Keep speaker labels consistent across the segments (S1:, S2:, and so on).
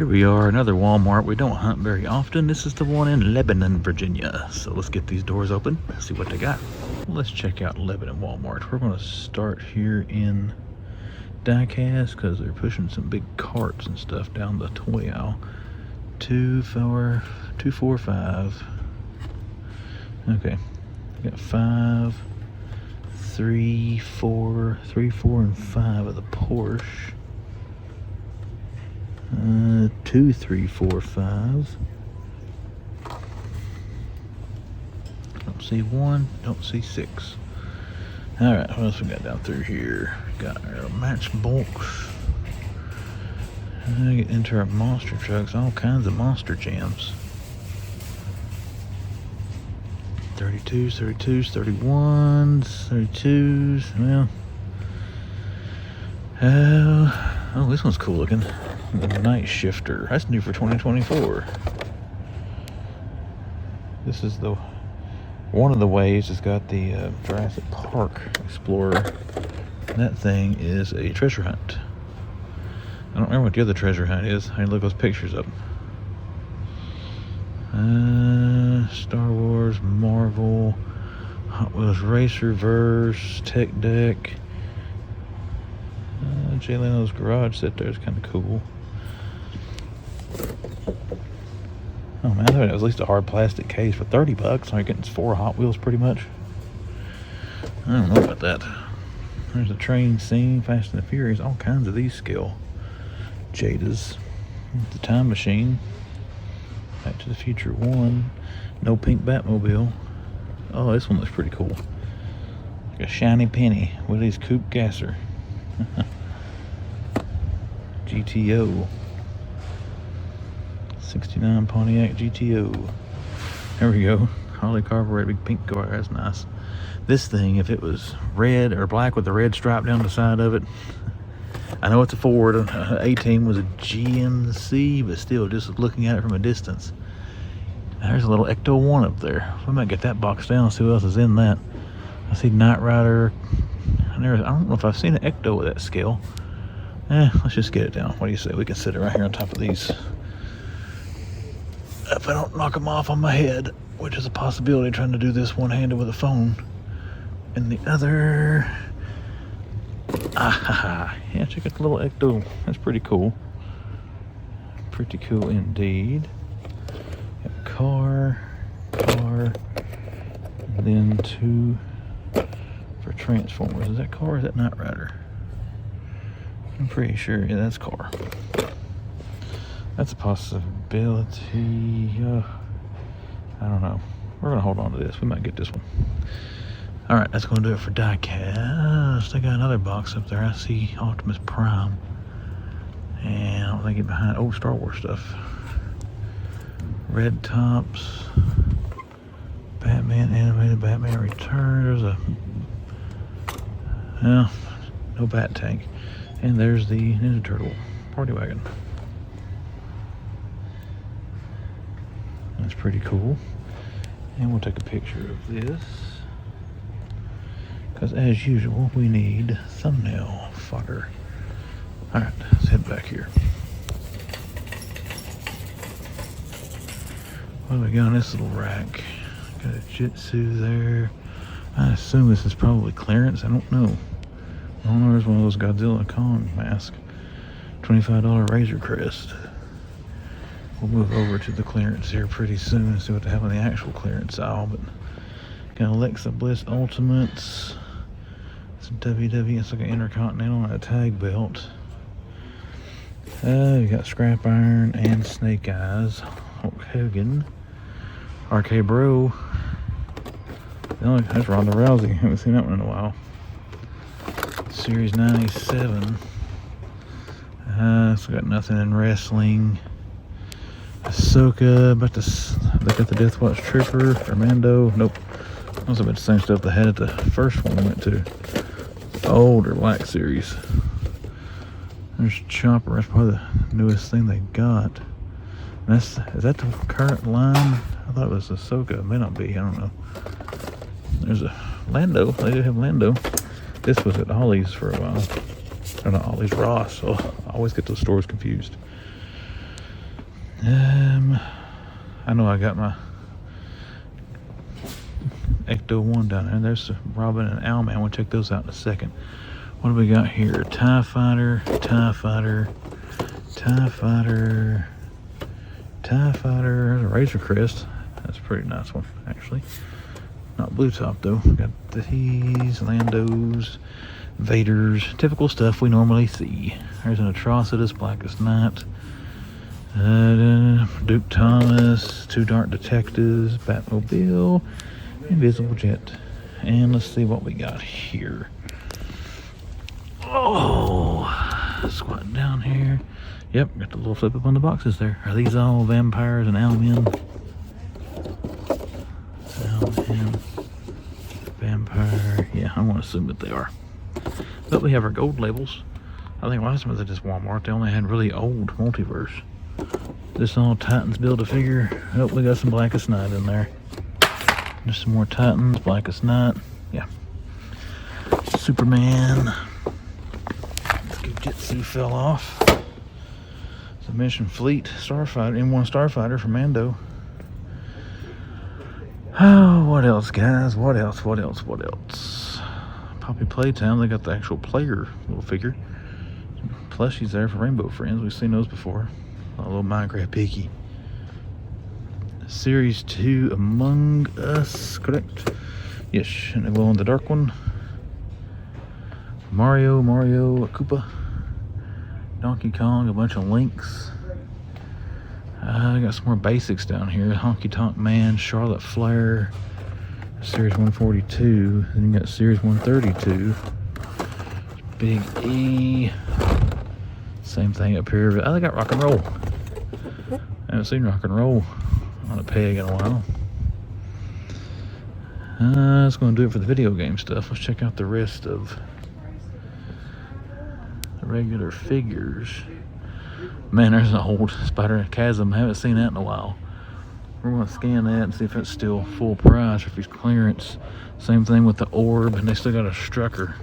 S1: Here we are, another Walmart. We don't hunt very often. This is the one in Lebanon, Virginia. So let's get these doors open, see what they got. Let's check out Lebanon Walmart. We're going to start here in diecast because they're pushing some big carts and stuff down the toy aisle. 245. Okay, we got 5, 3, 4, and 5 of the Porsche. 2, 3, 4, 5. Don't see 1, don't see 6. Alright, what else we got down through here? Got our matchbox. Get into our monster trucks, all kinds of monster jams. 32s, 32s, 31s, 32s. Well, oh, this one's cool looking. The night shifter. That's new for 2024. This is the one of the waves. It's got the Jurassic Park Explorer. That thing is a treasure hunt. I don't remember what the other treasure hunt is. I look those pictures up. Star Wars, Marvel, Hot Wheels Racer Verse, Tech Deck. Jay Leno's garage set there is kind of cool. Oh man, I thought it was at least a hard plastic case for $30. So you're getting 4 Hot Wheels pretty much. I don't know about that. There's a train scene, Fast and the Furious, all kinds of these scale Jadas. The Time Machine, Back to the Future 1, no pink Batmobile. Oh, this one looks pretty cool. Like a shiny penny, Willie's Coupe Gasser. GTO. 69 Pontiac GTO. There we go. Harley carbureted, big pink car. That's nice. This thing, if it was red or black with the red stripe down the side of it, I know it's a Ford. 18 was a GMC, but still, just looking at it from a distance. There's a little Ecto 1 up there. We might get that box down and see what else is in that. I see Knight Rider. I don't know if I've seen an Ecto with that scale. Let's just get it down. What do you say? We can sit it right here on top of these. If I don't knock them off on my head, which is a possibility, trying to do this one-handed with a phone. And the other... Yeah, check out the little Ecto. That's pretty cool. Pretty cool indeed. Got car, and then 2 for Transformers. Is that car or is that Knight Rider? I'm pretty sure, yeah, that's car. That's a possibility. I don't know. We're gonna hold on to this. We might get this one. All right, that's gonna do it for diecast. I got another box up there. I see Optimus Prime, and I don't think it's behind. Oh, Star Wars stuff. Red Tops, Batman animated, Batman Returns. There's no Bat Tank, and there's the Ninja Turtle Party Wagon. That's pretty cool. And we'll take a picture of this, because as usual, we need thumbnail fodder. All right, let's head back here. What do we got on this little rack? Got a Jitsu there. I assume this is probably clearance. I don't know. Oh, there's one of those Godzilla Kong masks. $25 Razor Crest. We'll move over to the clearance here pretty soon and see what they have on the actual clearance aisle. But got Alexa Bliss Ultimates. It's a WWE. It's like an Intercontinental and a tag belt. We got Scrap Iron and Snake Eyes. Hulk Hogan. RK Bro. That's Ronda Rousey. Haven't seen that one in a while. Series 97. So got nothing in wrestling. Ahsoka, they got the Death Watch Trooper, Armando. Nope. Those about the same stuff they had at the first one we went to. Older Black Series. There's Chopper. That's probably the newest thing they got. Is that the current line? I thought it was Ahsoka. It may not be. I don't know. There's a Lando. They do have Lando. This was at Ollie's for a while. Or not Ollie's, Ross. So I always get those stores confused. I know I got my Ecto-1 down there. There's Robin and Owlman. We'll check those out in a second. What do we got here? TIE Fighter, TIE Fighter, TIE Fighter, TIE Fighter, a Razor Crest. That's a pretty nice one, actually. Not blue top, though. Got these, Landos, Vaders, typical stuff we normally see. There's an Atrocitus, Blackest Night, Duke Thomas, 2 Dark Detectives, Batmobile, Invisible Jet. And let's see what we got here. Oh, squatting down here. Yep, got the little flip up on the boxes there. Are these all vampires and owlmen? Owlmen, vampire. Yeah, I want to assume that they are. But we have our gold labels. I think last time I was at this Walmart, they only had really old multiverse. This all Titans Build-A-Figure. Oh, we got some Blackest Night in there. Just some more Titans, Blackest Night. Yeah. Superman. Jitsu fell off. The Mission Fleet Starfighter, M1 Starfighter from Mando. Oh, what else, guys? What else? Poppy Playtime, they got the actual player little figure. Plushies there for Rainbow Friends. We've seen those before. A little Minecraft piggy. Series 2 Among Us, correct? Yes, and the glow in the dark one. Mario, a Koopa. Donkey Kong, a bunch of Links. I got some more basics down here. Honky Tonk Man, Charlotte Flair, Series 142. Then you got Series 132. Big E. Same thing up here. But I got Rock and Roll. I haven't seen Rock and Roll on a peg in a while. That's going to do it for the video game stuff. Let's check out the rest of regular figures. Man, there's an old Spider Chasm. I haven't seen that in a while. We're going to scan that and see if it's still full price or if it's clearance. Same thing with the Orb, and they still got a Strucker.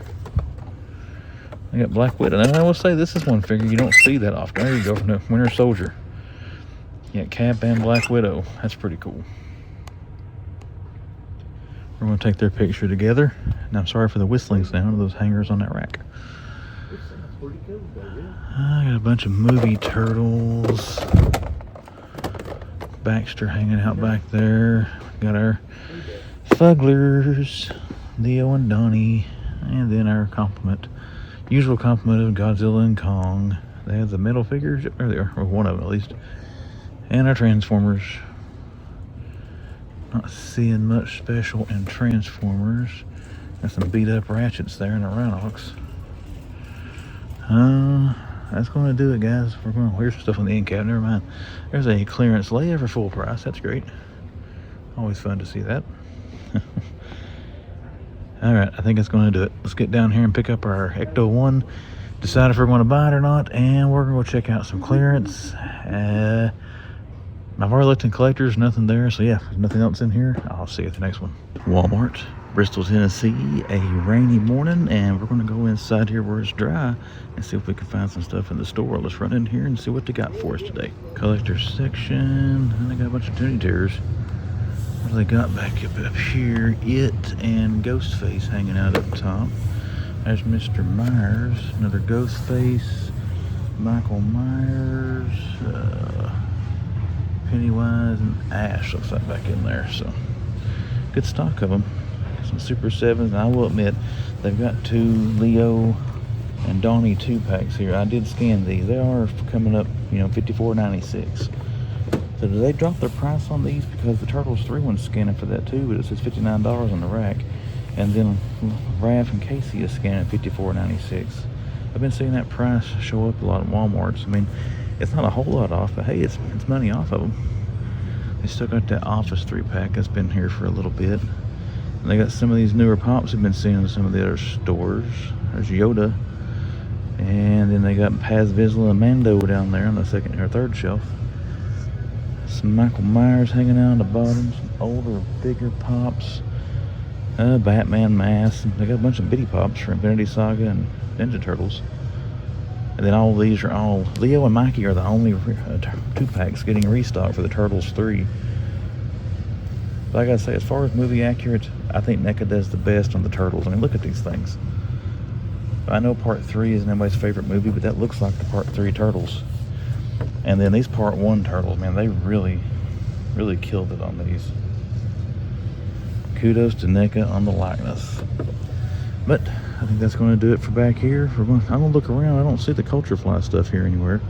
S1: They got Black Widow. And I will say this is one figure you don't see that often. There you go, from the Winter Soldier. You got Cap and Black Widow. That's pretty cool. We're going to take their picture together. And I'm sorry for the whistling sound of those hangers on that rack. I got a bunch of movie turtles. Baxter hanging out back there. Got our Fugglers, Leo and Donnie, and then our complement. Usual complement of Godzilla and Kong. They have the metal figures, there they are, or one of them at least. And our Transformers. Not seeing much special in Transformers. Got some beat up Ratchets there in the Rhinox. That's going to do it, guys. We're going to here's some stuff on the end cap. Never mind. There's a clearance Leia for full price. That's great. Always fun to see that. All right, I think that's going to do it. Let's get down here and pick up our Ecto-1. Decide if we're going to buy it or not, and we're going to go check out some clearance. I've already looked in collectors, nothing there. So yeah, there's nothing else in here. I'll see you at the next one. Walmart, Bristol, Tennessee, a rainy morning, and we're going to go inside here where it's dry and see if we can find some stuff in the store. Let's run in here and see what they got for us today. Collector's section, and they got a bunch of Toonie Terrors. What do they got back up here? It and Ghostface hanging out up top. There's Mr. Myers, another Ghostface, Michael Myers, Pennywise, and Ash looks like back in there. So good stock of them. Some Super 7s. I will admit they've got 2 Leo and Donnie 2-packs here. I did scan these. They are coming up, you know, $54.96. So do they drop their price on these? Because the Turtles 3 one's scanning for that too, but it says $59 on the rack. And then Raph and Casey is scanning at $54.96. I've been seeing that price show up a lot at Walmart's. I mean, it's not a whole lot off, but hey, it's money off of them. They still got that Office 3-pack that's been here for a little bit. And they got some of these newer pops we've been seeing in some of the other stores. There's Yoda. And then they got Paz Vizsla and Mando down there on the second or third shelf. Some Michael Myers hanging out on the bottom. Some older, bigger pops. Batman mask. They got a bunch of bitty pops for Infinity Saga and Ninja Turtles. And then all these are all, Leo and Mikey are the only 2-packs getting restocked for the Turtles 3. But I gotta say, as far as movie accurate, I think NECA does the best on the Turtles. I mean, look at these things. I know Part 3 isn't anybody's favorite movie, but that looks like the Part 3 Turtles. And then these Part 1 Turtles, man, they really killed it on these. Kudos to NECA on the likeness. But I think that's going to do it for back here. I'm going to look around. I don't see the Culture Fly stuff here anywhere.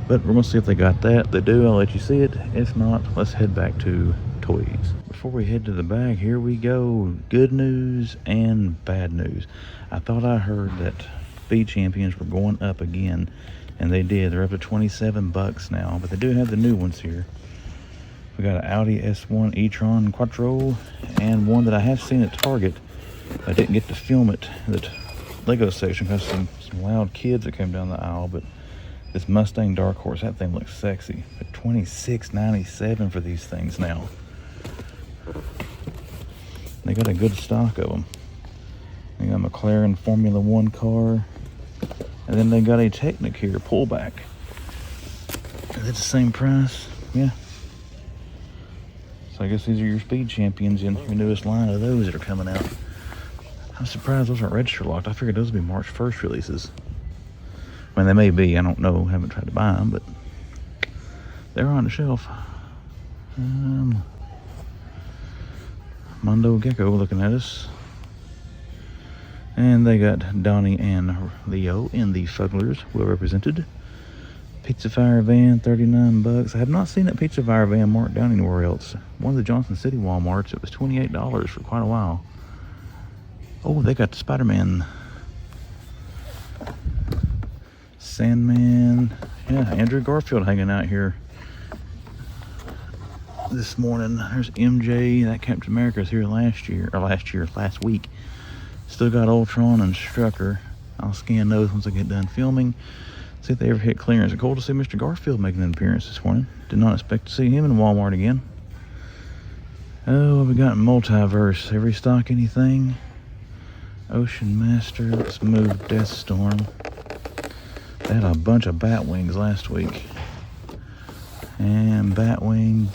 S1: But we're going to see if they got that. If they do, I'll let you see it. If not, let's head back to toys. Before we head to the bag, here we go. Good news and bad news. I thought I heard that Speed Champions were going up again. And they did. They're up to 27 bucks now. But they do have the new ones here. We got an Audi S1 e-tron Quattro. And one that I have seen at Target. I didn't get to film it in the Lego section because some loud kids that came down the aisle, but this Mustang Dark Horse, that thing looks sexy. But $26.97 for these things now. They got a good stock of them. They got a McLaren Formula 1 car, and then they got a Technic here, pullback. Is it the same price? Yeah. So I guess these are your Speed Champions in your newest line of those that are coming out. I'm surprised those aren't register locked. I figured those would be March 1st releases. I mean, they may be. I don't know. Haven't tried to buy them, but they're on the shelf. Mondo Gecko looking at us. And they got Donnie and Leo in the Fugglers, well represented. Pizza Fire van, 39 bucks. I have not seen that Pizza Fire van marked down anywhere else. One of the Johnson City Walmarts, it was $28 for quite a while. Oh, they got the Spider-Man. Sandman. Yeah, Andrew Garfield hanging out here this morning. There's MJ. That Captain America's here last week. Still got Ultron and Strucker. I'll scan those once I get done filming. See if they ever hit clearance. It's cool to see Mr. Garfield making an appearance this morning. Did not expect to see him in Walmart again. Oh, what we got in Multiverse? Every stock anything? Ocean Master, let's move Death Storm. They had a bunch of Batwings last week. And Batwing.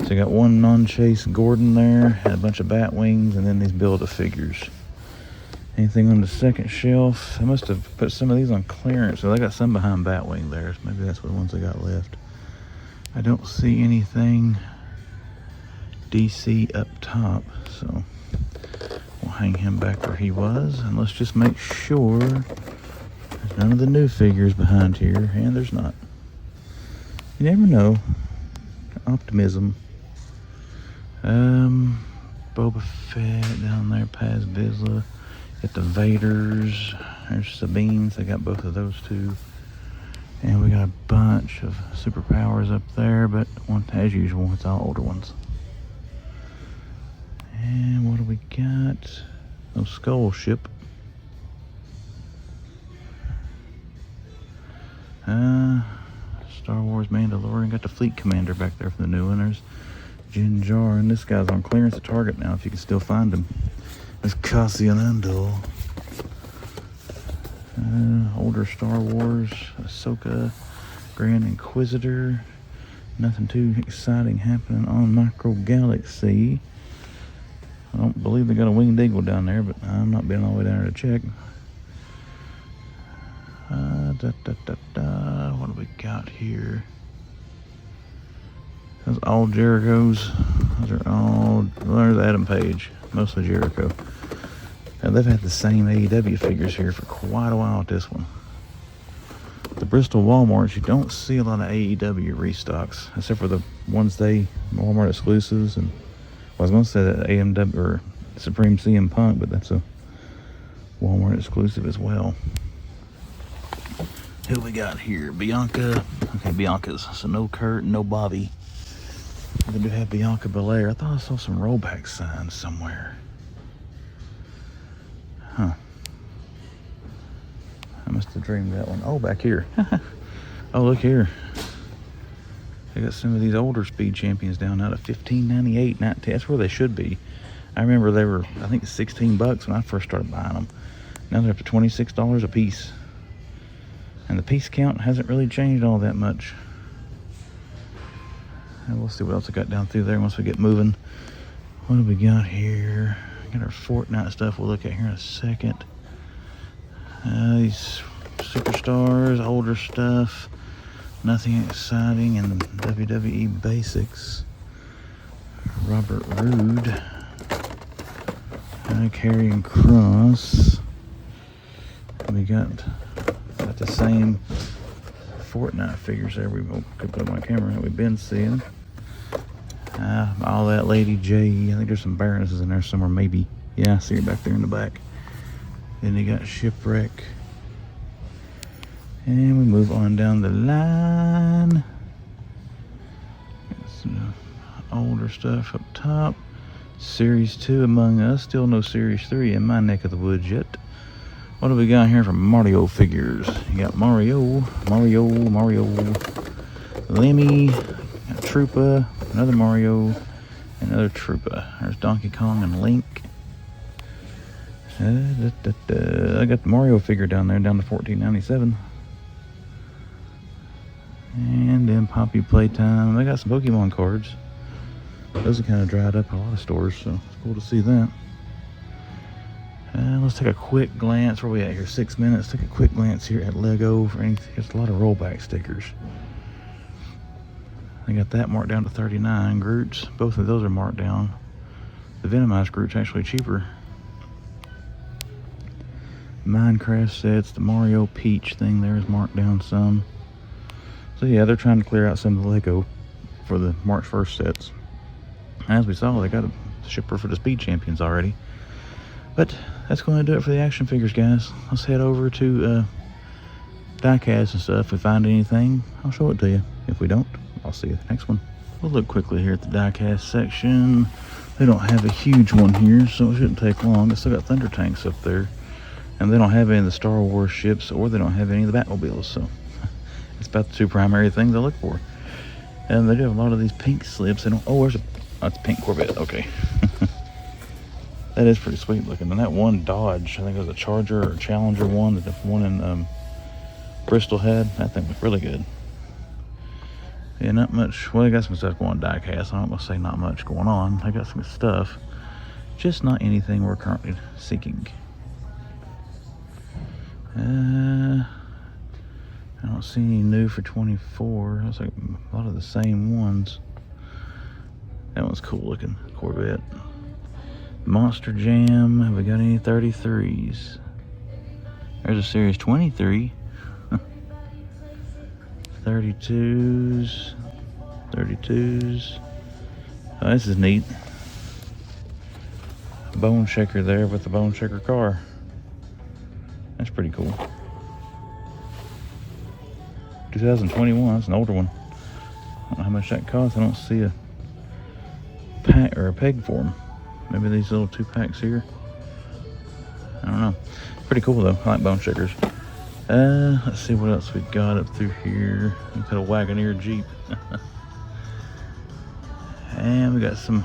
S1: So you got one non-chase Gordon there, had a bunch of Batwings, and then these Build-A-Figures. Anything on the second shelf? They must have put some of these on clearance, so they got some behind Batwing there. So maybe that's what the ones they got left. I don't see anything DC up top, so we'll hang him back where he was, and let's just make sure there's none of the new figures behind here, and there's not. You never know. Optimism. Boba Fett down there, Paz Vizsla. Got the Vaders. There's Sabines. They got both of those two. And we got a bunch of superpowers up there, but as usual, it's all older ones. And what do we got? No Skull Ship. Star Wars Mandalorian. Got the Fleet Commander back there for the new winners. Din Djarin, and this guy's on clearance at Target now, if you can still find him. There's Cassian Andor. Older Star Wars. Ahsoka. Grand Inquisitor. Nothing too exciting happening on Micro Galaxy. I don't believe they got a Winged Eagle down there, but I'm not been all the way down there to check. What do we got here? Those all Jerichos. Those are all, well, there's Adam Page, mostly Jericho. Now they've had the same AEW figures here for quite a while at this one. The Bristol Walmart, you don't see a lot of AEW restocks, except for the ones Walmart exclusives. And I was going to say that AMW or Supreme CM Punk, but that's a Walmart exclusive as well. Who we got here? Bianca. Okay, Bianca's. So no Kurt, no Bobby. They do have Bianca Belair. I thought I saw some rollback signs somewhere. Huh. I must have dreamed that one. Oh, back here. Oh, look here. They got some of these older Speed Champions down out of $15.98, $19. That's where they should be. I remember they were, I think, 16 bucks when I first started buying them. Now they're up to $26 a piece. And the piece count hasn't really changed all that much. And we'll see what else I got down through there once we get moving. What do we got here? Got our Fortnite stuff we'll look at here in a second. These superstars, older stuff. Nothing exciting, and WWE basics. Robert Roode. Carrying Cross. We got the same Fortnite figures there. We could put on my camera that we've been seeing. All that Lady J. I think there's some Baronesses in there somewhere, maybe. Yeah, I see her back there in the back. Then you got Shipwreck. And we move on down the line. Got some older stuff up top. Series 2 Among Us. Still no Series 3 in my neck of the woods yet. What do we got here from Mario figures? You got Mario, Lemmy, got Troopa, another Mario, another Troopa. There's Donkey Kong and Link. I got the Mario figure down there, down to $14.97. And then Poppy Playtime. I got some Pokemon cards. Those are kind of dried up at a lot of stores, so it's cool to see that. Let's take a quick glance. Where are we at here? 6 minutes. Take a quick glance here at Lego for anything. There's a lot of rollback stickers. I got that marked down to 39. Groots. Both of those are marked down. The Venomized Groot's actually cheaper. Minecraft sets. The Mario Peach thing there is marked down some. So yeah, they're trying to clear out some of the Lego for the March 1st sets. As we saw, they got a shipper for the Speed Champions already. But that's going to do it for the action figures, guys. Let's head over to diecast and stuff. If we find anything, I'll show it to you. If we don't, I'll see you at the next one. We'll look quickly here at the diecast section. They don't have a huge one here, so it shouldn't take long. They still got Thunder Tanks up there. And they don't have any of the Star Wars ships, or they don't have any of the Batmobiles, so it's about the two primary things I look for. And they do have a lot of these pink slips. They don't. Oh, there's a. That's a pink Corvette. Okay. That is pretty sweet looking. And that one Dodge, I think it was a Charger or Challenger one, that the one in Bristol had. That thing was really good. Yeah, not much. Well, they got some stuff going on diecast. I'm not gonna say not much going on. They got some stuff, just not anything we're currently seeking. I don't see any new for 24. It's like a lot of the same ones. That one's cool looking, Corvette. Monster Jam. Have we got any 33s? There's a Series 23. 32s. 32s. Oh, this is neat. Bone Shaker there with the Bone Shaker car. That's pretty cool. 2021, that's an older one. I don't know how much that costs. I don't see a pack or a peg for them. Maybe these little 2-packs here. I don't know. Pretty cool though. I like Bone Shakers. Let's see what else we got up through here. We got a Wagoneer Jeep. And we got some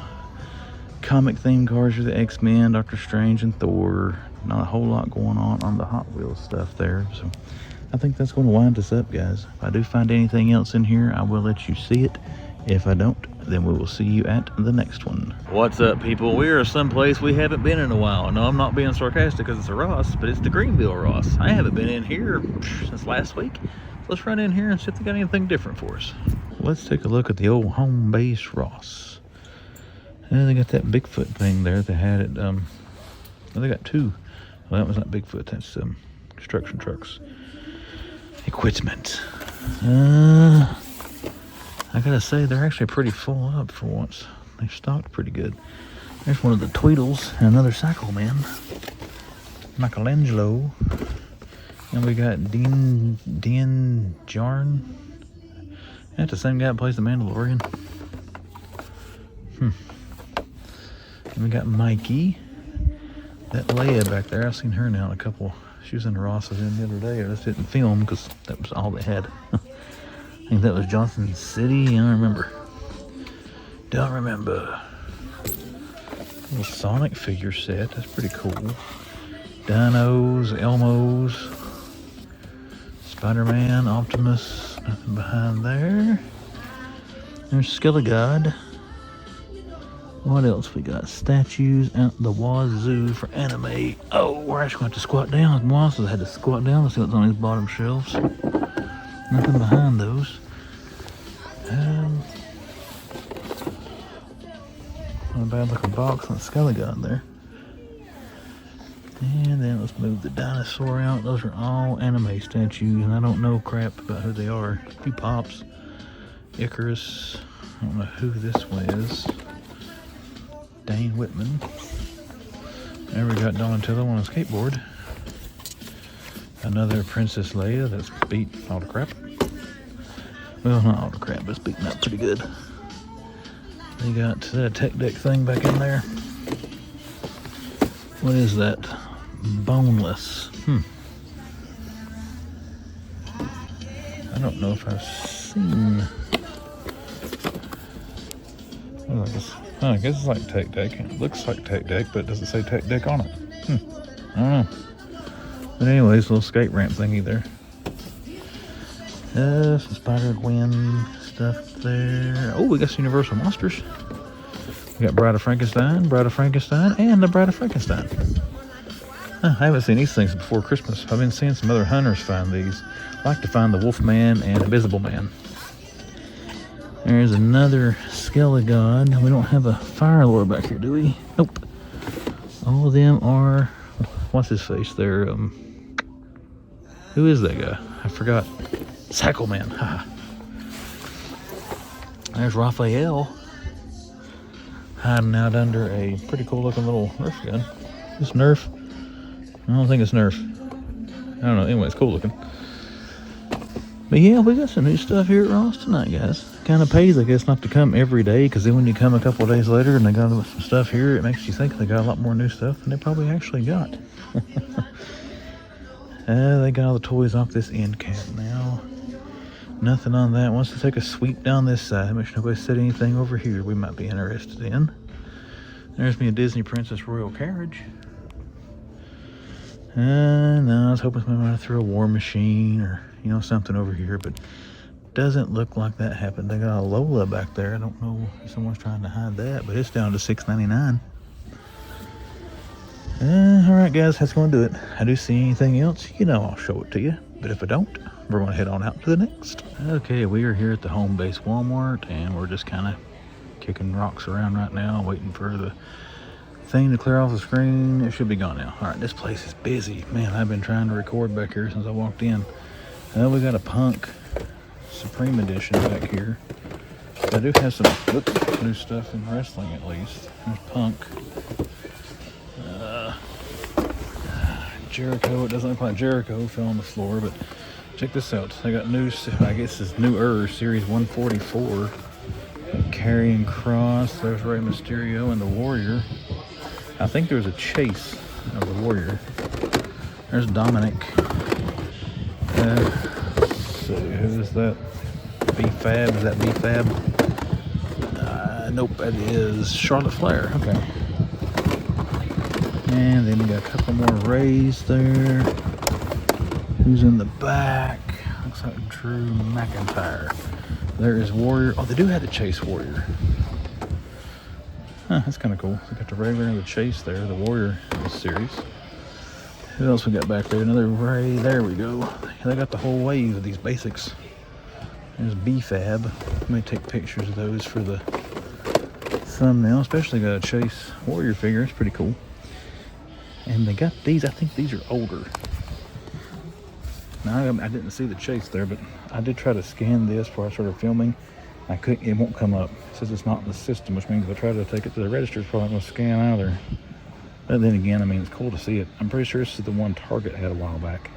S1: comic themed cars here. The X-Men, Doctor Strange, and Thor. Not a whole lot going on the Hot Wheels stuff there. So I think that's going to wind us up, guys. If I do find anything else in here, I will let you see it. If I don't, then we will see you at the next one. What's up, people? We are someplace we haven't been in a while. No, I'm not being sarcastic because it's a Ross, but it's the Greenville Ross. I haven't been in here since last week. Let's run in here and see if they got anything different for us. Let's take a look at the old home base Ross. And they got that Bigfoot thing there. They had it, well, they got two. Well, that was not Bigfoot, that's construction trucks. Equipment. I gotta say, they're actually pretty full up for once. They stocked pretty good. There's one of the Tweedles and another Cycle Man. Michelangelo. And we got Dean Jarn. That's the same guy that plays the Mandalorian. And we got Mikey. That Leia back there, I've seen her now in a couple. She was in the Ross I was in the other day. I just didn't film because that was all they had. I think that was Johnson City. I don't remember. Don't remember. Little Sonic figure set. That's pretty cool. Dinos, Elmos, Spider-Man, Optimus, nothing behind there. There's Skilligod. What else we got? Statues out the wazoo for anime. Oh, we're actually going to have to squat down. Monsters had to squat down. Let's see what's on these bottom shelves. Nothing behind those. Not a bad looking box on Skilligod there. And then let's move the dinosaur out. Those are all anime statues, and I don't know crap about who they are. A few pops. Icarus. I don't know who this one is. Dane Whitman. There we got Donatello on a skateboard. Another Princess Leia that's beat all the crap. Well, not all the crap, but it's beaten up pretty good. They got that tech deck thing back in there. What is that? Boneless. I don't know if I've seen. I guess it's like tech deck. It looks like tech deck, but it doesn't say tech deck on it. I don't know. But anyways, little skate ramp thingy there. Some Spider-Gwen stuff there. Oh, we got some Universal Monsters. We got Bride of Frankenstein, and the Bride of Frankenstein. I haven't seen these things before Christmas. I've been seeing some other hunters find these. I like to find the Wolfman and Invisible Man. There's another Skilligod. We don't have a fire lore back here, do we? Nope. All of them are... What's his face there? Who is that guy? I forgot. Sackleman. Haha. There's Raphael. Hiding out under a pretty cool looking little Nerf gun. This Nerf? I don't think it's Nerf. I don't know. Anyway, it's cool looking. But yeah, we got some new stuff here at Ross tonight, guys. Kind of pays, I guess, not to come every day, because then when you come a couple of days later and they got some stuff here, it makes you think they got a lot more new stuff than they probably actually got. They got all the toys off this end cap now. Nothing on that. Wants to take a sweep down this side. Make sure nobody said anything over here we might be interested in. There's me a Disney Princess Royal Carriage. No, I was hoping somebody might throw a War Machine or, you know, something over here, but doesn't look like that happened. They got a Lola back there. I don't know if someone's trying to hide that, but it's down to $6.99. Alright guys, that's going to do it. I do see anything else, you know I'll show it to you. But if I don't, we're going to head on out to the next. Okay, we are here at the home base Walmart, and we're just kind of kicking rocks around right now, waiting for the thing to clear off the screen. It should be gone now. Alright, this place is busy. Man, I've been trying to record back here since I walked in. We got a Punk Supreme Edition back here. I do have some new stuff in wrestling at least. There's Punk. Jericho. It doesn't look like Jericho fell on the floor, but check this out. They got new, I guess it's newer, Series 144. Karrion Kross. There's Rey Mysterio and the Warrior. I think there's a chase of the Warrior. There's Dominic. So who is that? B-Fab? Is that B-Fab? Nope, that is Charlotte Flair. Okay. And then we got a couple more Rays there. Who's in the back? Looks like Drew McIntyre. There is Warrior. Oh, they do have the Chase Warrior. Huh, that's kind of cool. We got the regular and the Chase there, the Warrior series. Who else we got back there? Another Ray. There we go. They got the whole wave of these basics. There's B-Fab. Let me take pictures of those for the thumbnail. Especially got a Chase Warrior figure. It's pretty cool. And they got these. I think these are older. Now, I didn't see the Chase there, but I did try to scan this before I started filming. I couldn't. It won't come up. It says it's not in the system, which means if I try to take it to the register, it's probably not going to scan either. But then again, I mean, it's cool to see it. I'm pretty sure this is the one Target had a while back.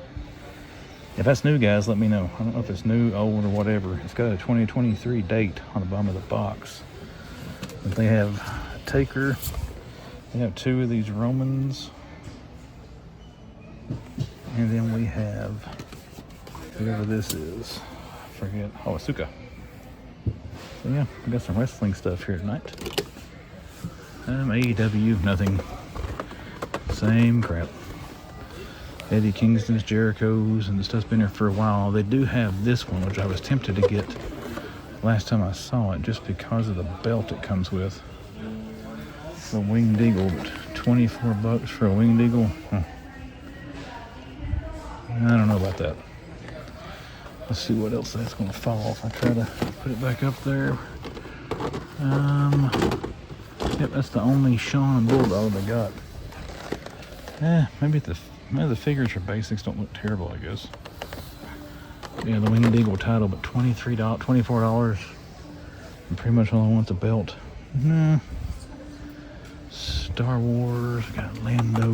S1: If that's new, guys, let me know. I don't know if it's new, old, or whatever. It's got a 2023 date on the bottom of the box. But they have a Taker. They have two of these Romans. And then we have whoever this is. I forget. Oh, Asuka. So yeah, we got some wrestling stuff here tonight. AEW, nothing. Same crap. Eddie Kingston's, Jericho's, and the stuff's been here for a while. They do have this one, which I was tempted to get last time I saw it, just because of the belt it comes with. The winged eagle, but 24 bucks for a winged eagle? Huh. I don't know about that. Let's see what else that's going to fall off. I try to put it back up there. Yep, that's the only Sean Bulldog I got. Maybe the figures for basics don't look terrible, I guess. Yeah, the winged eagle title, but $24. And pretty much all I want the belt. Nah. Star Wars, got Lando.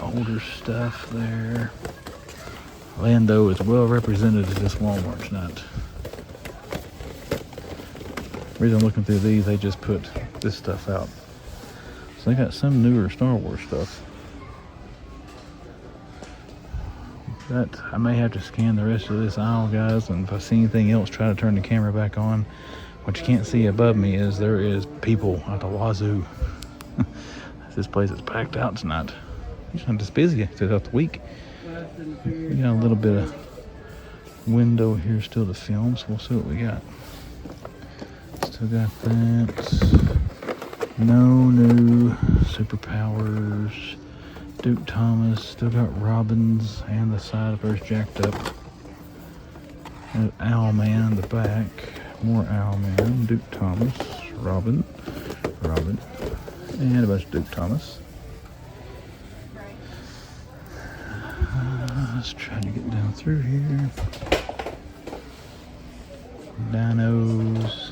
S1: Older stuff there. Lando is well represented at this Walmart tonight. The reason I'm looking through these, they just put this stuff out. So they got some newer Star Wars stuff. But I may have to scan the rest of this aisle, guys, and if I see anything else, try to turn the camera back on. What you can't see above me is there is people at the wazoo. This place is packed out tonight. It's not this busy throughout the week. We got a little bit of window here still to film, so we'll see what we got. Still got that. No new superpowers. Duke Thomas, still got Robbins and the side of hers jacked up. There's Owlman in the back. More Owlman. Duke Thomas. Robin. And a bunch of Duke Thomas. Let's try to get down through here. Dinos.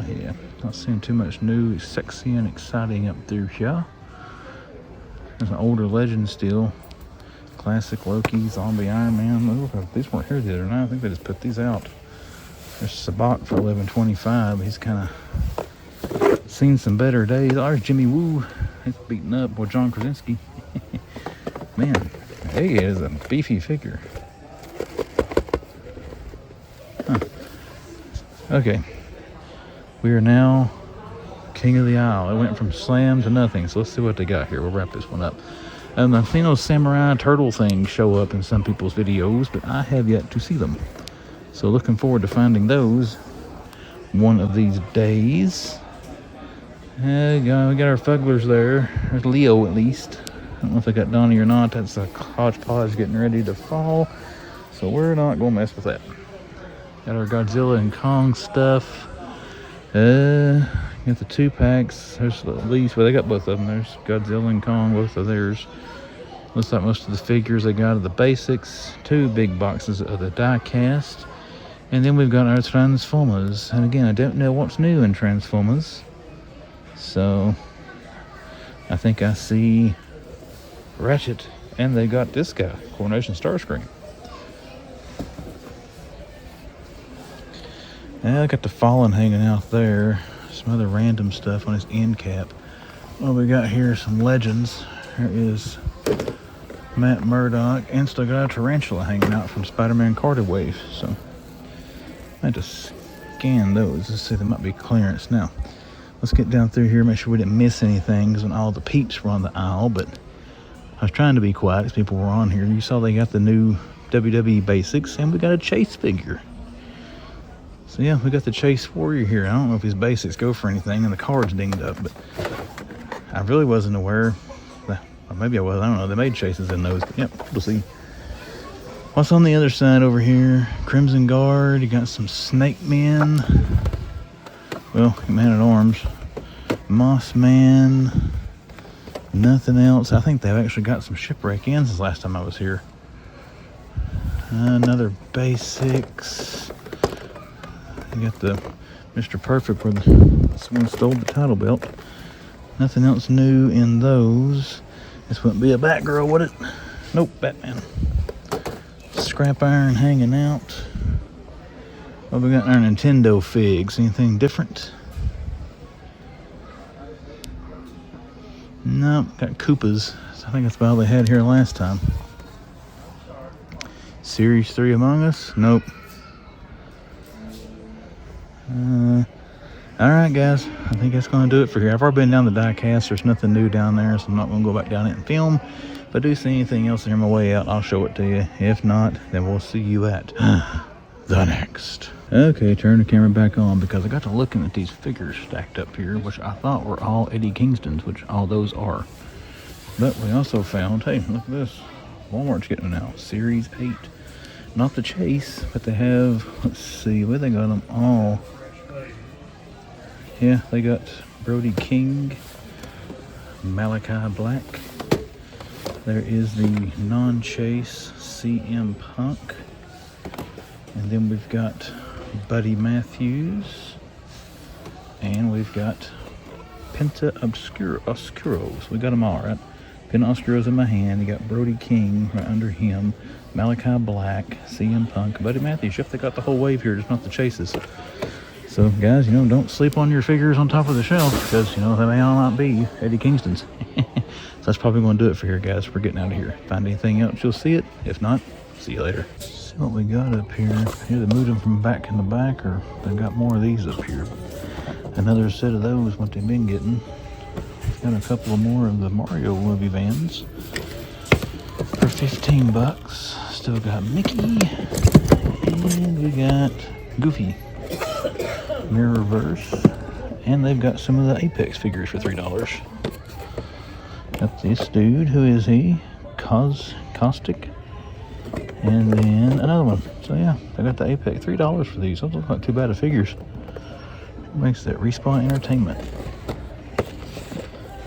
S1: Yeah, not seeing too much new, sexy and exciting up through here. There's an older legend still. Classic Loki, Zombie Iron Man. Oh, these weren't here the other night. I think they just put these out. There's Sabak for $11.25. He's kind of seen some better days. Oh, there's Jimmy Woo. He's beaten up with John Krasinski. Man, he is a beefy figure. Huh. Okay. We are now king of the aisle. It went from slam to nothing. So let's see what they got here. We'll wrap this one up. I've seen those samurai turtle things show up in some people's videos, but I have yet to see them. So looking forward to finding those one of these days. We got our fugglers there. There's Leo at least. I don't know if they got Donnie or not. That's a hodgepodge getting ready to fall. So we're not going to mess with that. Got our Godzilla and Kong stuff. Got the 2-packs. There's at least, well, they got both of them. There's Godzilla and Kong, both of theirs. Looks like most of the figures they got are the basics. 2 big boxes of the diecast. And then we've got our Transformers. And again, I don't know what's new in Transformers. So, I think I see Ratchet. And they got this guy, Coronation Starscream. Yeah, I got the Fallen hanging out there. Some other random stuff on his end cap. Well, we got here some legends. There is Matt Murdock, and still got a tarantula hanging out from Spider-Man Carter Wave. So I had to scan those. Let's see, they might be clearance. Now, let's get down through here, make sure we didn't miss anything, because when all the peeps were on the aisle, but I was trying to be quiet because people were on here. You saw they got the new WWE basics, and we got a Chase figure. So yeah, we got the Chase Warrior here. I don't know if his basics go for anything, and the card's dinged up, but I really wasn't aware. Or maybe I was, I don't know. They made Chases in those, but yep, we'll see. What's on the other side over here? Crimson Guard, you got some Snake Men. Well, Man at Arms. Moss Man. Nothing else. I think they've actually got some Shipwreck in since last time I was here. Another basics. You got the Mr. Perfect where someone stole the title belt. Nothing else new in those. This wouldn't be a Batgirl, would it? Nope, Batman. Scrap iron hanging out. What we got in our Nintendo figs? Anything different? Nope, got Koopas. I think that's about all they had here last time. Series 3 Among Us? Nope. Alright guys, I think that's going to do it for here. I've already been down the diecast. There's nothing new down there, so I'm not going to go back down it and film. If I do see anything else on my way out, I'll show it to you. If not, then we'll see you at the next. Okay, turn the camera back on because I got to looking at these figures stacked up here, which I thought were all Eddie Kingstons, which all those are. But we also found, hey, look at this. Walmart's getting them now, Series 8. Not the Chase, but they have, let's see, where they got them all. Yeah, they got Brody King, Malachi Black. There is the non-Chase CM Punk. And then we've got Buddy Matthews. And we've got Penta Oscuros. We got them all, right? Penta Oscuros in my hand. You got Brody King right under him. Malachi Black, CM Punk, Buddy Matthews. Yep, they got the whole wave here, just not the Chases. So, guys, don't sleep on your figures on top of the shelf because, they may all not be Eddie Kingstons. So that's probably going to do it for here, guys. We're getting out of here. Find anything else, you'll see it. If not, see you later. See what we got up here. Either moved them from back in the back or they got more of these up here. Another set of those, what they've been getting. Got a couple of more of the Mario movie vans for 15 bucks. Still got Mickey. And we got Goofy. Mirror Reverse, and they've got some of the Apex figures for $3. Got this dude, who is he? Caustic, and then another one. So yeah, they got the Apex, $3 for these. Those look not too bad of figures. Makes that Respawn Entertainment.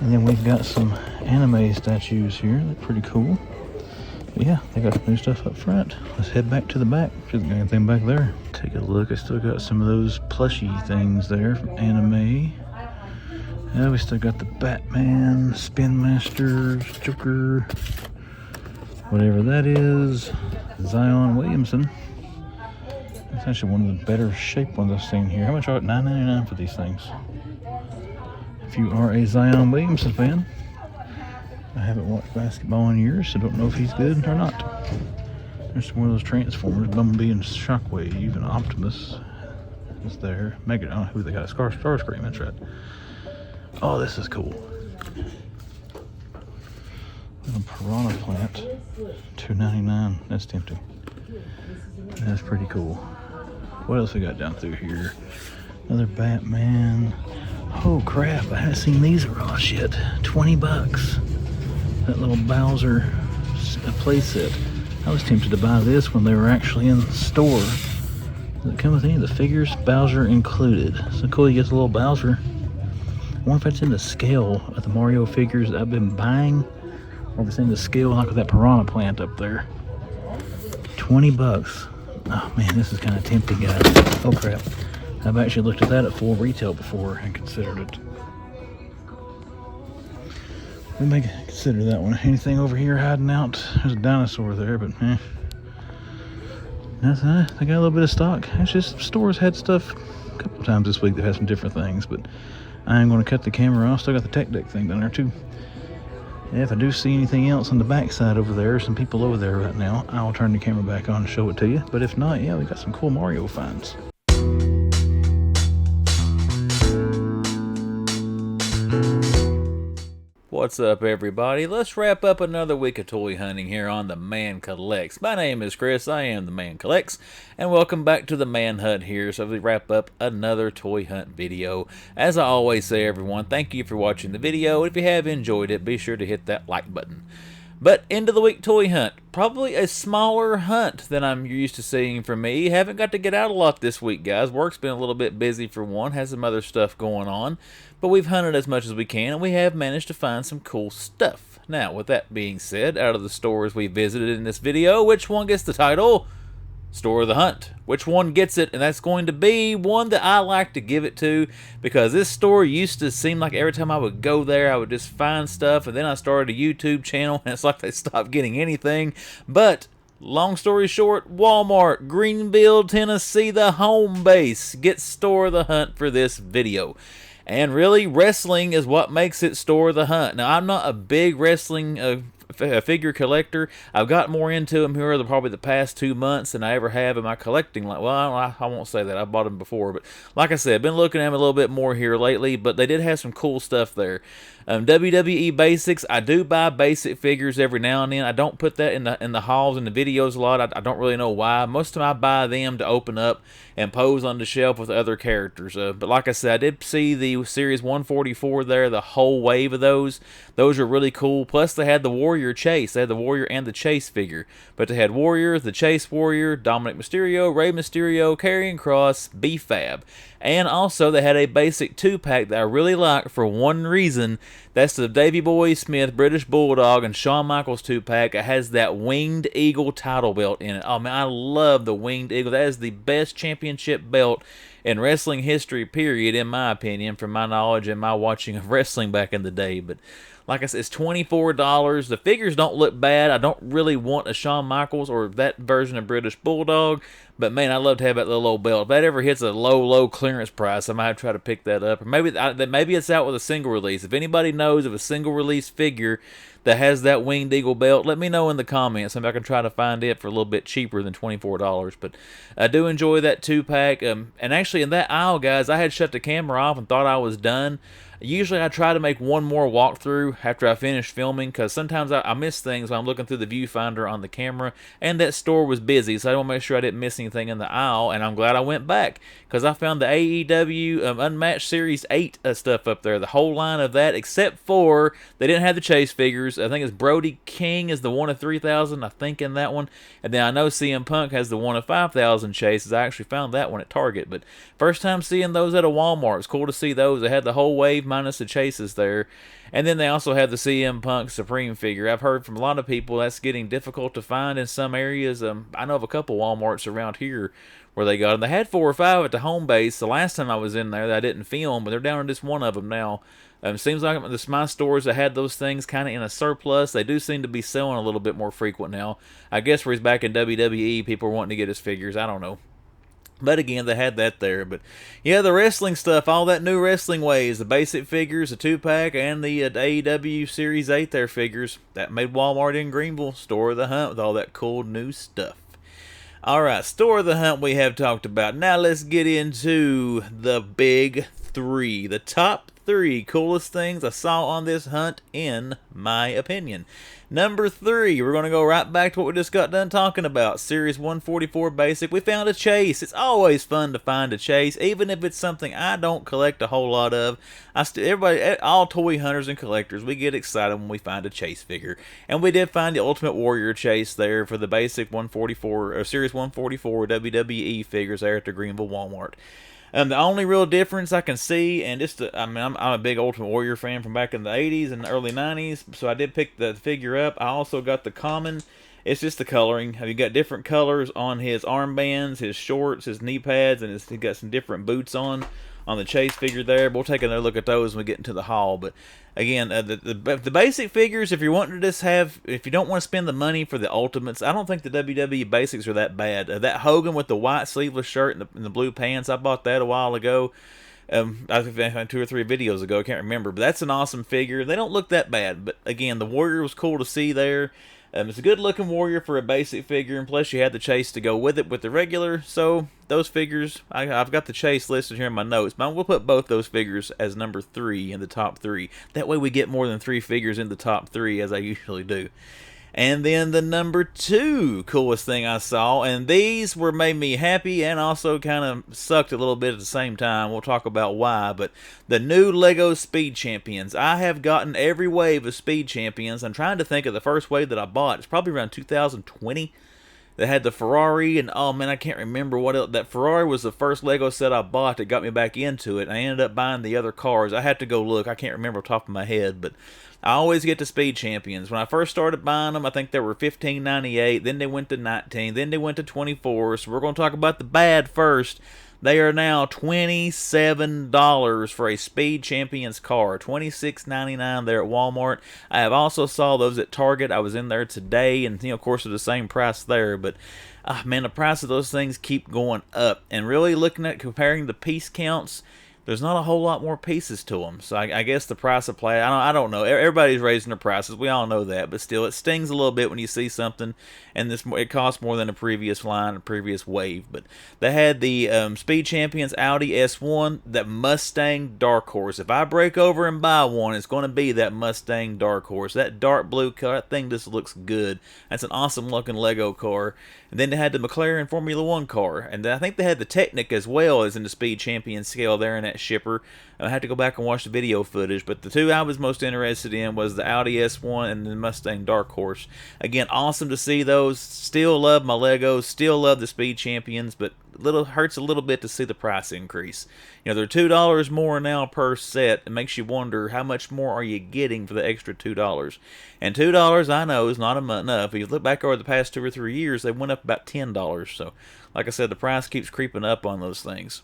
S1: And then we've got some anime statues here. They're pretty cool. But yeah, they got new stuff up front. Let's head back to the back. Shouldn't got anything back there. Take a look. I still got some of those plushy things there from anime. Yeah, we still got the Batman, Spin Masters, Joker, whatever that is. Zion Williamson. That's actually one of the better shape ones I've seen here. How much are it? $9.99 for these things. If you are a Zion Williamson fan, I haven't watched basketball in years, so don't know if he's good or not. There's one of those Transformers, Bumblebee and Shockwave, and Optimus is there. Mega, I don't know who they got. Starscream, that's right. Oh, this is cool. Little Piranha Plant, $2.99. That's tempting. That's pretty cool. What else we got down through here? Another Batman. Oh crap! I haven't seen these at Ross yet. 20 bucks. That little Bowser playset. I was tempted to buy this when they were actually in the store. Does it come with any of the figures? Bowser included. So cool, you get the little Bowser. I wonder if it's in the scale of the Mario figures that I've been buying, or if it's in the scale like with that Piranha Plant up there. 20 bucks. Oh man, this is kind of tempting, guys. Oh crap. I've actually looked at that at full retail before and considered it. We may consider that one. Anything over here hiding out? There's a dinosaur there, but that's they got a little bit of stock. It's just stores had stuff a couple times this week that had some different things, but I am going to cut the camera off. Still got the tech deck thing down there too. Yeah, if I do see anything else on the back side over there, some people over there right now, I'll turn the camera back on and show it to you. But if not, yeah, we got some cool Mario finds.
S2: What's up, everybody? Let's wrap up another week of toy hunting here on The Man Collects. My name is Chris, I am The Man Collects, and welcome back to The Man Hunt here. So we wrap up another toy hunt video. As I always say, everyone, thank you for watching the video. If you have enjoyed it, be sure to hit that like button. But end of the week toy hunt. Probably a smaller hunt than I'm used to seeing from me. Haven't got to get out a lot this week, guys. Work's been a little bit busy for one. Has some other stuff going on. But we've hunted as much as we can, and we have managed to find some cool stuff. Now, with that being said, out of the stores we visited in this video, which one gets the title? Store of the Hunt. Which one gets it? And that's going to be one that I like to give it to, because this store used to seem like every time I would go there I would just find stuff, and then I started a YouTube channel and it's like they stopped getting anything. But long story short, Walmart, Greenville, Tennessee, the home base, gets Store of the Hunt for this video. And really, wrestling is what makes it Store of the Hunt. Now, I'm not a big wrestling figure collector. I've got more into them here probably the past 2 months than I ever have in my collecting. Well, I won't say that. I bought them before, but like I said, I've been looking at them a little bit more here lately. But they did have some cool stuff there. WWE Basics. I do buy basic figures every now and then. I don't put that in the hauls and the videos a lot. I don't really know why. Most of the time I buy them to open up and pose on the shelf with other characters. But like I said, I did see the Series 144 there, the whole wave of those. Those are really cool. Plus they had the Warrior Chase. They had the Warrior and the Chase figure. But they had Warrior, the Chase Warrior, Dominic Mysterio, Rey Mysterio, Karrion Kross, B-Fab. And also they had a basic 2-pack that I really like for one reason. That's the Davey Boy Smith, British Bulldog, and Shawn Michaels 2-pack. It has that Winged Eagle title belt in it. Oh man, I love the Winged Eagle. That is the best championship belt in wrestling history, period, in my opinion, from my knowledge and my watching of wrestling back in the day. But like I said, it's $24. The figures don't look bad. I don't really want a Shawn Michaels or that version of British Bulldog, but man, I'd love to have that little old belt. If that ever hits a low clearance price, I might try to pick that up. Or maybe it's out with a single release. If anybody knows of a single release figure that has that Winged Eagle belt, let me know in the comments. Maybe I can try to find it for a little bit cheaper than $24. But I do enjoy that 2-pack. And actually in that aisle, guys, I had shut the camera off and thought I was done. Usually I try to make one more walkthrough after I finish filming, because sometimes I miss things when I'm looking through the viewfinder on the camera, and that store was busy, so I want to make sure I didn't miss anything in the aisle. And I'm glad I went back, because I found the AEW Unmatched Series 8 stuff up there, the whole line of that, except for they didn't have the Chase figures. I think it's Brody King is the 1 of 3,000, I think, in that one. And then I know CM Punk has the 1 of 5,000 Chases. I actually found that one at Target, but first time seeing those at a Walmart. It's cool to see those. They had the whole wave minus the Chases there. And then they also have the CM Punk Supreme figure. I've heard from a lot of people that's getting difficult to find in some areas. I know of a couple Walmarts around here where they got them. They had 4 or 5 at the home base the last time I was in there that I didn't film, but they're down to just one of them now. Seems like my stores that had those things kind of in a surplus, they do seem to be selling a little bit more frequent now. I guess where he's back in WWE, people are wanting to get his figures. I don't know. But again, they had that there. But yeah, the wrestling stuff, all that new wrestling ways, the basic figures, the 2-pack, and the AEW Series 8 there figures, that made Walmart in Greenville Store of the Hunt with all that cool new stuff. Alright, Store of the Hunt we have talked about. Now let's get into the big 3. The top 3 coolest things I saw on this hunt, in my opinion. Number 3, we're going to go right back to what we just got done talking about. Series 144 Basic. We found a Chase. It's always fun to find a Chase, even if it's something I don't collect a whole lot of. All toy hunters and collectors, we get excited when we find a Chase figure. And we did find the Ultimate Warrior Chase there for the Basic 144, or Series 144 WWE figures there at the Greenville Walmart. The only real difference I can see, and I'm a big Ultimate Warrior fan from back in the 80s and the early 90s, so I did pick the figure up. I also got the common. It's just the coloring. You got different colors on his armbands, his shorts, his knee pads, and he got some different boots on the Chase figure there. We'll take another look at those when we get into the haul. But again, the basic figures, if you're wanting to just if you don't want to spend the money for the Ultimates, I don't think the WWE basics are that bad. That Hogan with the white sleeveless shirt and the blue pants, I bought that a while ago. I think 2 or 3 videos ago, I can't remember. But that's an awesome figure. They don't look that bad. But again, the Warrior was cool to see there. It's a good looking Warrior for a basic figure, and plus you had the Chase to go with it with the regular. So those figures, I've got the Chase listed here in my notes, but we'll put both those figures as number 3 in the top 3. That way we get more than 3 figures in the top 3, as I usually do. And then the number 2 coolest thing I saw, and these made me happy and also kind of sucked a little bit at the same time. We'll talk about why, but the new Lego Speed Champions. I have gotten every wave of Speed Champions. I'm trying to think of the first wave that I bought. It's probably around 2020. They had the Ferrari, and oh man, I can't remember what else. That Ferrari was the first Lego set I bought that got me back into it. I ended up buying the other cars. I had to go look. I can't remember off the top of my head, but I always get the Speed Champions. When I first started buying them, I think they were $15.98. Then they went to $19. Then they went to $24. So we're going to talk about the bad first. They are now $27 for a Speed Champions car. $26.99 there at Walmart. I have also saw those at Target. I was in there today, and of course, they're the same price there. But man, the price of those things keep going up. And really looking at comparing the piece counts, there's not a whole lot more pieces to them. So I guess the price of play, I don't know. Everybody's raising their prices. We all know that, but still, it stings a little bit when you see something and it costs more than a previous line, a previous wave. But they had the Speed Champions Audi S1, that Mustang Dark Horse. If I break over and buy one, it's going to be that Mustang Dark Horse. That dark blue car, that thing just looks good. That's an awesome looking Lego car. And then they had the McLaren Formula One car, and then I think they had the Technic as well as in the Speed Champion scale there in that shipper. I had to go back and watch the video footage, but the two I was most interested in was the Audi S1 and the Mustang Dark Horse. Again, awesome to see those. Still love my Legos, still love the Speed Champions, but hurts a little bit to see the price increase. You know, they're $2 more now per set. It makes you wonder, how much more are you getting for the extra $2? And $2, I know, is not enough. If you look back over the past 2 or 3 years, they went up about $10. So, like I said, the price keeps creeping up on those things.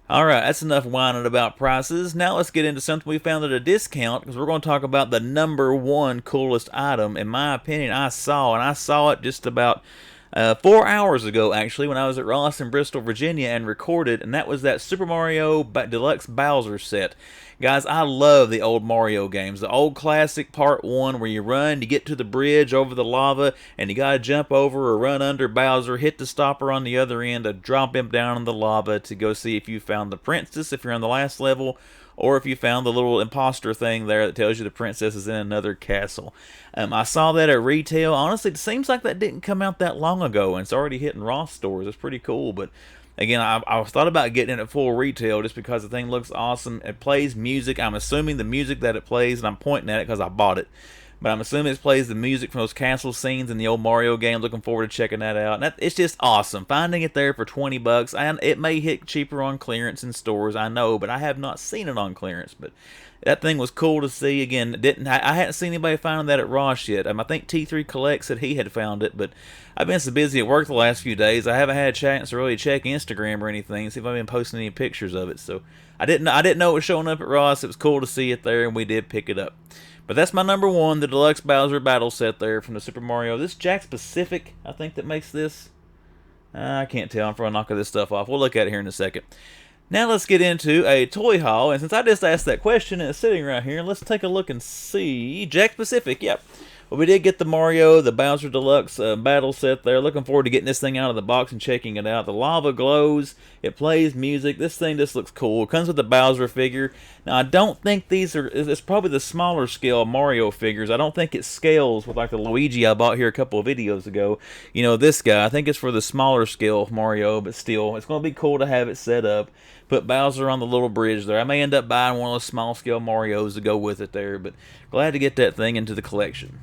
S2: Alright, that's enough whining about prices. Now let's get into something we found at a discount, because we're going to talk about the #1 coolest item, in my opinion, I saw it just about 4 hours ago, actually, when I was at Ross in Bristol, Virginia, and recorded, and that was that Super Mario Deluxe Bowser set. Guys, I love the old Mario games. The old classic Part 1, where you run, you get to the bridge over the lava, and you gotta jump over or run under Bowser, hit the stopper on the other end to drop him down in the lava to go see if you found the princess, if you're on the last level, or if you found the little imposter thing there that tells you the princess is in another castle. I saw that at retail. Honestly, it seems like that didn't come out that long ago, and it's already hitting Ross stores. It's pretty cool, but again, I thought about getting it at full retail just because the thing looks awesome. It plays music. I'm assuming the music that it plays, and I'm pointing at it because I bought it, but I'm assuming it plays the music from those castle scenes in the old Mario game. Looking forward to checking that out. And it's just awesome. Finding it there for $20, and it may hit cheaper on clearance in stores, I know, but I have not seen it on clearance. But that thing was cool to see. Again, I hadn't seen anybody find that at Ross yet. I think T3 Collect said he had found it, but I've been so busy at work the last few days, I haven't had a chance to really check Instagram or anything, see if I've been posting any pictures of it. So I didn't know it was showing up at Ross. It was cool to see it there, and we did pick it up. But that's my #1, the Deluxe Bowser Battle Set there from the Super Mario. This Jack Pacific, I think, that makes this. I can't tell. I'm throwing knock of this stuff off. We'll look at it here in a second. Now let's get into a toy haul, and since I just asked that question and it's sitting right here, let's take a look and see. Jack Pacific, yep. Well, we did get the Mario, the Bowser Deluxe battle set there. Looking forward to getting this thing out of the box and checking it out. The lava glows. It plays music. This thing just looks cool. It comes with the Bowser figure. Now, I don't think these are... It's probably the smaller scale Mario figures. I don't think it scales with like the Luigi I bought here a couple of videos ago. You know, this guy. I think it's for the smaller scale Mario, but still, it's going to be cool to have it set up. Put Bowser on the little bridge there. I may end up buying one of those small scale Marios to go with it there, but glad to get that thing into the collection.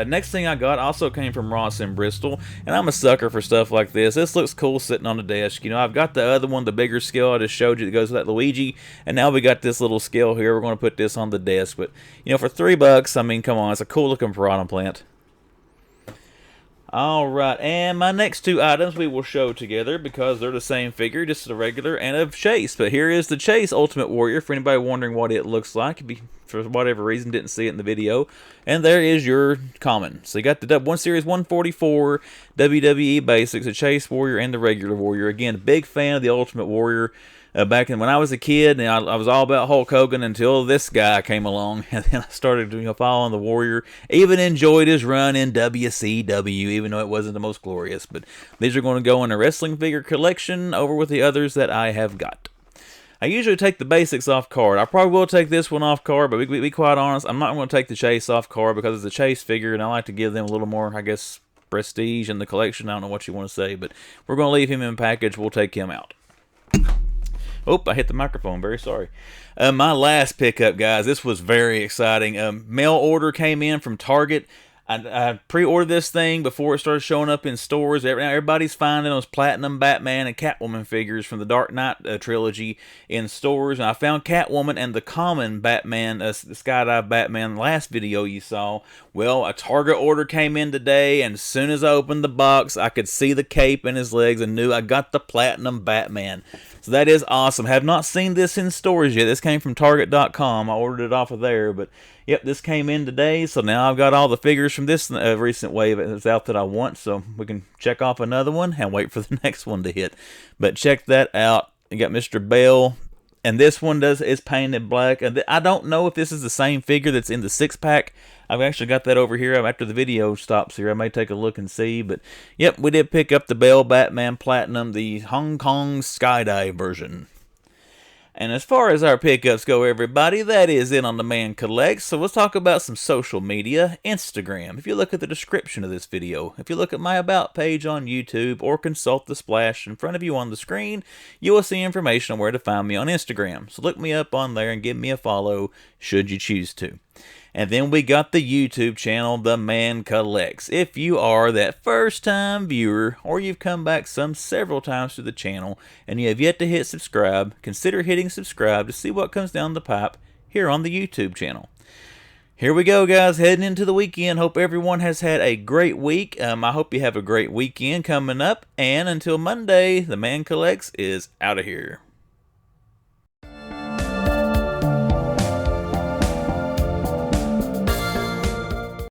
S2: Next thing I got also came from Ross in Bristol, and I'm a sucker for stuff like this. This looks cool sitting on the desk. You know, I've got the other one, the bigger scale I just showed you that goes with that Luigi, and now we got this little scale here. We're going to put this on the desk, but, you know, for $3, I mean, come on, it's a cool looking piranha plant. Alright, and my next two items we will show together because they're the same figure, just a regular and a Chase. But here is the Chase Ultimate Warrior, for anybody wondering what it looks like. If you, for whatever reason, didn't see it in the video. And there is your common. So you got the 1 Series 144 WWE Basics, the Chase Warrior, and the regular Warrior. Again, big fan of the Ultimate Warrior. Back when I was a kid, and I was all about Hulk Hogan until this guy came along, and then I started following the Warrior. Even enjoyed his run in WCW, even though it wasn't the most glorious. But these are going to go in a wrestling figure collection over with the others that I have got. I usually take the basics off card. I probably will take this one off card, but be quite honest, I'm not going to take the Chase off card because it's a Chase figure, and I like to give them a little more, I guess, prestige in the collection. I don't know what you want to say, but we're going to leave him in package. We'll take him out. Oh, I hit the microphone. Very sorry. My last pickup, guys, this was very exciting. Mail order came in from Target. I pre-ordered this thing before it started showing up in stores. Everybody's finding those Platinum Batman and Catwoman figures from the Dark Knight trilogy in stores. And I found Catwoman and the common Batman, the Skydive Batman, last video you saw. Well, a Target order came in today, and as soon as I opened the box, I could see the cape in his legs and knew I got the Platinum Batman. So that is awesome. Have not seen this in stores yet. This came from Target.com. I ordered it off of there, but yep, this came in today. So now I've got all the figures from this recent wave that's out that I want. So we can check off another one and wait for the next one to hit. But check that out. You got Mr. Bell. And this one is painted black. And I don't know if this is the same figure that's in the 6-pack. I've actually got that over here. After the video stops here, I may take a look and see. But, yep, we did pick up the Bell Batman Platinum, the Hong Kong Skydive version. And as far as our pickups go, everybody, that is it on the Man Collects. So let's talk about some social media. Instagram. If you look at the description of this video, if you look at my About page on YouTube, or consult the splash in front of you on the screen, you will see information on where to find me on Instagram. So look me up on there and give me a follow should you choose to. And then we got the YouTube channel, The Man Collects. If you are that first-time viewer, or you've come back several times to the channel, and you have yet to hit subscribe, consider hitting subscribe to see what comes down the pipe here on the YouTube channel. Here we go, guys, heading into the weekend. Hope everyone has had a great week. I hope you have a great weekend coming up. And until Monday, The Man Collects is out of here.